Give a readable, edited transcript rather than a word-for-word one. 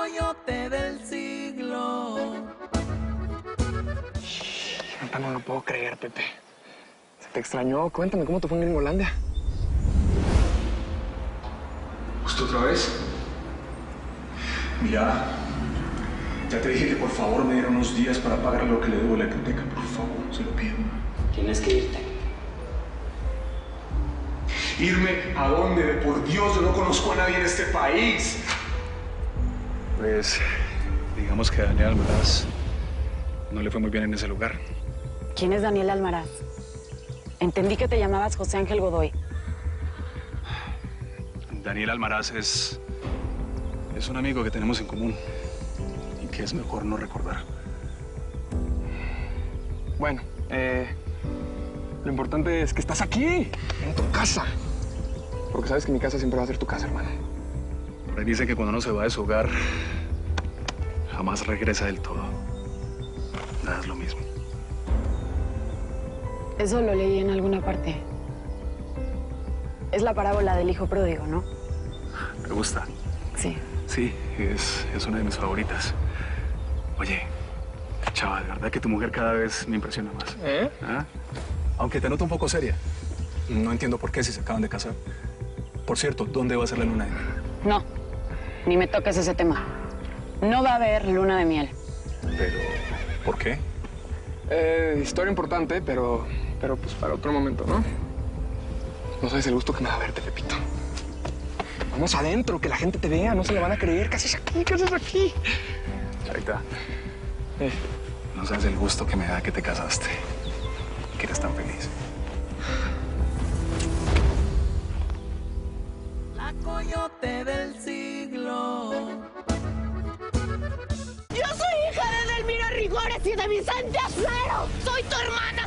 coyote del siglo. No lo puedo creer, Pepe. ¿Se te extrañó? Cuéntame, ¿cómo te fue en Gringolandia? ¿Justo otra vez? Mira, ya te dije que por favor me diera unos días para pagar lo que le debo a la hipoteca. Por favor, se lo pido. Tienes que irte. ¿Irme a dónde? Por Dios, yo no conozco a nadie en este país. Pues, digamos que a Daniel Almaraz no le fue muy bien en ese lugar. ¿Quién es Daniel Almaraz? Entendí que te llamabas José Ángel Godoy. Daniel Almaraz es un amigo que tenemos en común y que es mejor no recordar. Bueno, lo importante es que estás aquí, en tu casa. Porque sabes que mi casa siempre va a ser tu casa, hermano. Por ahí dice que cuando uno se va de su hogar, jamás regresa del todo. Nada es lo mismo. Eso lo leí en alguna parte. Es la parábola del hijo pródigo, ¿no? ¿Te gusta? Sí. Sí, es una de mis favoritas. Oye, chava, de verdad que tu mujer cada vez me impresiona más. ¿Eh? ¿Ah? Aunque te noto un poco seria. No entiendo por qué si se acaban de casar. Por cierto, ¿dónde va a ser la luna de miel? No, ni me toques ese tema. No va a haber luna de miel. Pero, ¿por qué? Historia importante, pero pues para otro momento, ¿no? No sabes el gusto que me da verte, Pepito. Vamos adentro, que la gente te vea, no se le van a creer. ¿Qué haces aquí? ¿Qué haces aquí? Charita, no sabes el gusto que me da que te casaste. Que eres tan feliz. La coyote del siglo. Yo soy hija de Delmira Rigores y de Vicente Acero. Soy tu hermana.